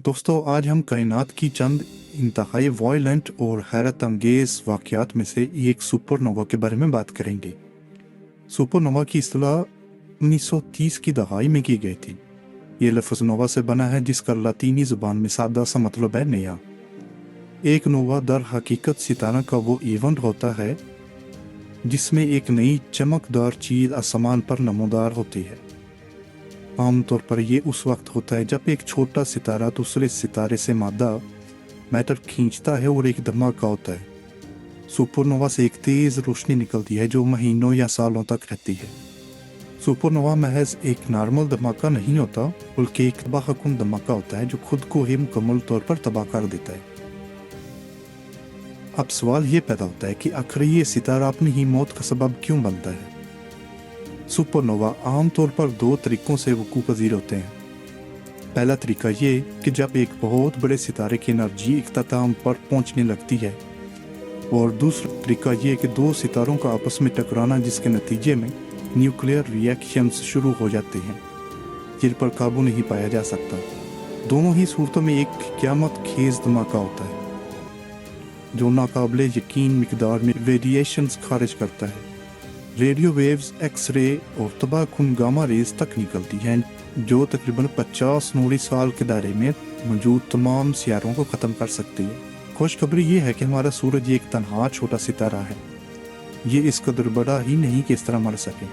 दोस्तों, आज हम कायनात की चंद इंतहाई वायलेंट और हैरत अंगेज वाक़यात में से एक सुपरनोवा के बारे में बात करेंगे। सुपरनोवा की इस्तेलाह 1930 की दहाई में की गई थी। ये लफ्ज़ नोवा से बना है, जिसका लातीनी ज़ुबान में सादा सा मतलब है नया। एक नोवा दर हकीकत सितारा का वो इवेंट होता है जिसमें एक नई चमकदार चीज़ आसमान पर नमूदार होती है। आमतौर पर यह उस वक्त होता है जब एक छोटा सितारा दूसरे सितारे से मैटर खींचता है और एक धमाका होता है। सुपरनोवा से एक तेज रोशनी निकलती है जो महीनों या सालों तक रहती है। सुपरनोवा महज एक नॉर्मल धमाका नहीं होता, बल्कि एक तबाहकुन धमाका होता है जो खुद को ही मुकम्मल तौर पर तबाह कर देता है। अब सवाल ये पैदा होता है कि आखिर ये सितारा अपनी ही मौत का सबब क्यों बनता है। सुपरनोवा आमतौर पर दो तरीकों से वकूअ पज़ीर होते हैं। पहला तरीका ये कि जब एक बहुत बड़े सितारे की एनर्जी इख्तिताम पर पहुंचने लगती है, और दूसरा तरीका ये कि दो सितारों का आपस में टकराना, जिसके नतीजे में न्यूक्लियर रिएक्शंस शुरू हो जाते हैं जिन पर काबू नहीं पाया जा सकता। दोनों ही सूरतों में एक क़यामत खेज धमाका होता है जो नाकाबिले यकीन मिकदार में रेडिएशंस खारिज करता है। रेडियो वेव्स, एक्स रे और तबाहकुन गामा रेज तक निकलती हैं जो तकरीबन 50 नूरी साल के दायरे में मौजूद तमाम सियारों को ख़त्म कर सकती है। खुशखबरी ये है कि हमारा सूरज एक तनहा छोटा सितारा है। ये इस कदर बड़ा ही नहीं कि इस तरह मर सके।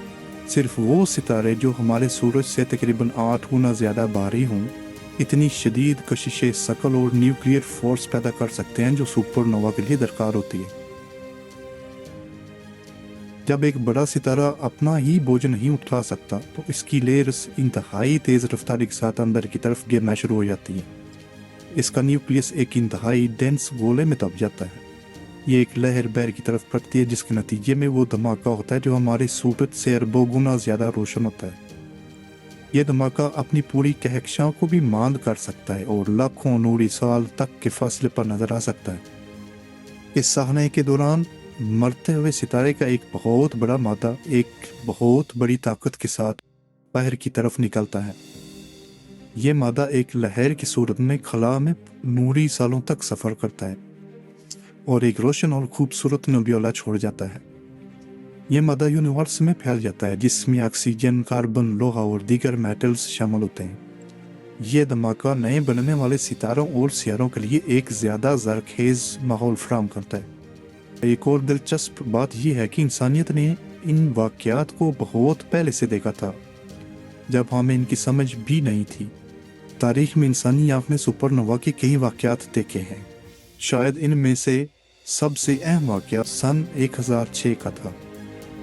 सिर्फ वो सितारे जो हमारे सूरज से तकरीबन 8 गुना ज़्यादा भारी हों, इतनी शदीद कशिश शकल और न्यूक्लियर फोर्स पैदा कर सकते हैं जो सुपरनोवा के लिए दरकार होती है। जब एक बड़ा सितारा अपना ही बोझ नहीं उठा सकता तो इसकी लेयर्स इंतहाई तेज़ रफ्तारी के साथ अंदर की तरफ गिरना शुरू हो जाती है। इसका न्यूक्लियस एक इंतहाई डेंस गोले में दब जाता है। ये एक लहर बैर की तरफ पड़ती है, जिसके नतीजे में वो धमाका होता है जो हमारे सूरज से अरबों गुना ज़्यादा रोशन होता है। यह धमाका अपनी पूरी कहकशां को भी मांद कर सकता है और लाखों नूरी साल तक के फासले पर नजर आ सकता है। इस साहने के दौरान मरते हुए सितारे का एक बहुत बड़ा मादा एक बहुत बड़ी ताकत के साथ बाहर की तरफ निकलता है। यह मादा एक लहर की सूरत में खला में नूरी सालों तक सफ़र करता है और एक रोशन और खूबसूरत नबियोला छोड़ जाता है। यह मादा यूनिवर्स में फैल जाता है, जिसमें ऑक्सीजन, कार्बन, लोहा और दीगर मेटल्स शामिल होते हैं। यह धमाका नए बनने वाले सितारों और सियारों के लिए एक ज़्यादा ज़रखेज़ माहौल फराहम करता है। एक और दिलचस्प बात यह है कि इंसानियत ने इन वाक़यात को बहुत पहले से देखा था, जब हमें इनकी समझ भी नहीं थी। तारीख में इंसानी आँख ने सुपरनोवा के कई वाक़यात देखे हैं। शायद इनमें से सबसे अहम वाक़या सन 1006 का था,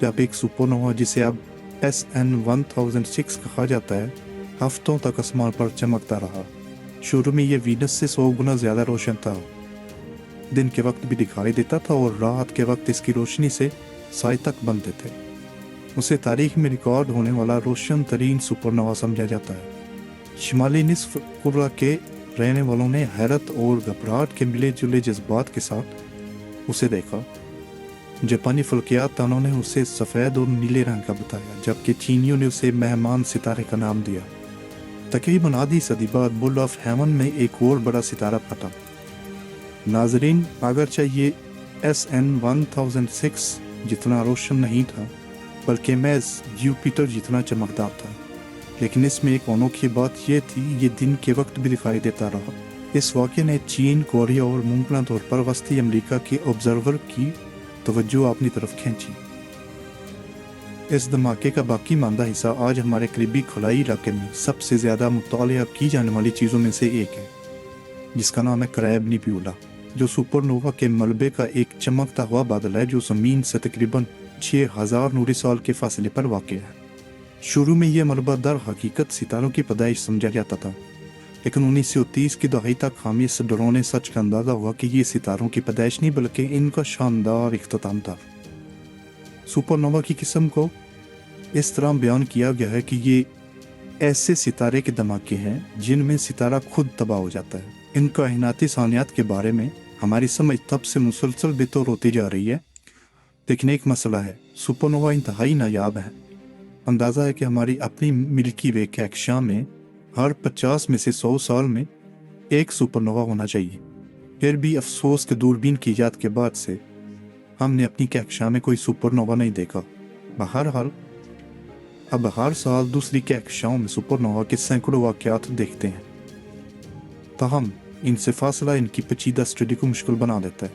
जब एक सुपरनोवा, जिसे अब SN1006 कहा जाता है, हफ्तों तक आसमान पर चमकता रहा। शुरू में यह वीनस से 100 गुना ज़्यादा रोशन था। दिन के वक्त भी दिखाई देता था और रात के वक्त इसकी रोशनी से साए तक बनते थे। उसे तारीख में रिकॉर्ड होने वाला रोशन तरीन सुपरनोवा समझा जाता है। शिमाली निस्फ कुर्रा के रहने वालों ने हैरत और घबराहट के मिले जुले जज्बात के साथ उसे देखा। जापानी फल्कियात दानों ने उसे सफ़ेद और नीले रंग का बताया, जबकि चीनियों ने उसे मेहमान सितारे का नाम दिया। तकरीबन आधी सदी बाद बुल ऑफ हेवन में एक और बड़ा सितारा फटा। नाजरीन, अगरचे ये SN1006 जितना रोशन नहीं था, बल्कि महज जुपिटर जितना चमकदार था, लेकिन इसमें एक अनोखी बात यह थी, ये दिन के वक्त भी दिखाई देता रहा। इस वाक़े ने चीन, कोरिया और मुमकिन तौर पर वस्ती अमेरिका के ऑब्जर्वर की तवज्जो अपनी तरफ खींची। इस धमाके का बाकी मानदा हिस्सा आज हमारे करीबी खलाई इलाके में सबसे ज़्यादा मुतालिया की जाने वाली चीज़ों में से एक है, जिसका नाम है क्रैब निब्यूला, जो सुपरनोवा के मलबे का एक चमकता हुआ बादल है जो ज़मीन से तकरीबन 6000 नूरी साल के फासले पर वाक़ है। शुरू में यह मलबा दर हकीकत सितारों की पैदाइश समझा जाता था, लेकिन 1930 की दहाई तक हमें इस डरावने सच का अंदाज़ा हुआ कि ये सितारों की पैदाइश नहीं, बल्कि इनका शानदार इख्तिताम था। सुपरनोवा की किस्म को इस तरह बयान किया गया है कि ये ऐसे सितारे के धमाके हैं जिनमें सितारा खुद तबाह हो जाता है। इन कायनाती सानियात के बारे में हमारी समझ तब से मुसलसल बेहतर होती जा रही है, लेकिन एक मसला है, सुपरनोवा इंतहाई नायाब है। अंदाज़ा है कि हमारी अपनी मिल्की वे कहकशां में हर 50 में से 100 साल में एक सुपरनोवा होना चाहिए। फिर भी अफसोस के दूरबीन की इजाद के बाद से हमने अपनी कक्षा में कोई सुपरनोवा नहीं देखा। बहरहाल अब हर साल दूसरी कक्षाओं में सुपरनोवा के सैकड़ों वाक़यात देखते हैं, ताहम इनसे फासला इनकी पेचीदा स्टडी को मुश्किल बना देता है।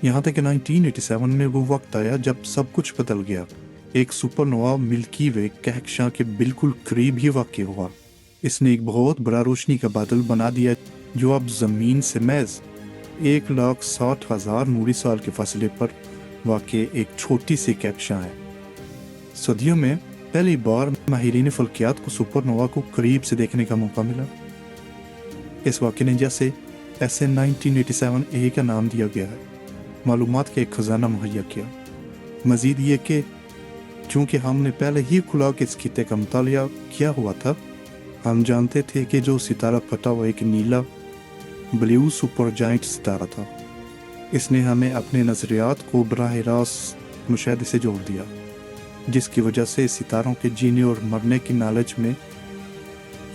यहाँ तक कि 1987 में वो वक्त आया जब सब कुछ बदल गया। एक सुपरनोवा मिल्की वे कक्षा के बिल्कुल करीब ही वाक़ हुआ। इसने एक बहुत बड़ा रोशनी का बादल बना दिया जो अब ज़मीन से महज 1,60,000 नूरी साल के फासले पर वाक़ एक छोटी सी कक्षा है। सदियों में पहली बार माहिरीन फल्कियात को सुपरनोवा को करीब से देखने का मौका मिला। इस वाक़े ने जैसे ऐसे 1987A का नाम दिया गया है, मालूमात का एक खजाना मुहैया किया। मज़ीद ये कि चूँकि हमने पहले ही खुला के इस खिते का मुतालिया किया हुआ था, हम जानते थे कि जो सितारा फटा हुआ एक नीला ब्लू सुपर जाइंट सितारा था। इसने हमें अपने नज़रियात को बराह रास्त मुशाहदे से जोड़ दिया, जिसकी वजह से सितारों के जीने और मरने की नॉलेज में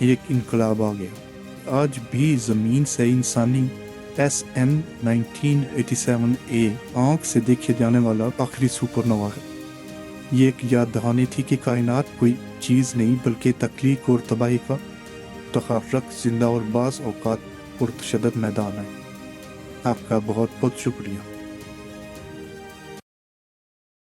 एक इनकलाब आ गया। आज भी ज़मीन से इंसानी SM 1987A आँख से देखे जाने वाला आखिरी सुपरनोवा है। ये एक याद दहानी थी कि कायनात कोई चीज़ नहीं बल्कि तख्लीक और तबाही का तहर्रुक जिंदा और बाज़ औक़ात पुरतशद्दद मैदान है। आपका बहुत बहुत शुक्रिया।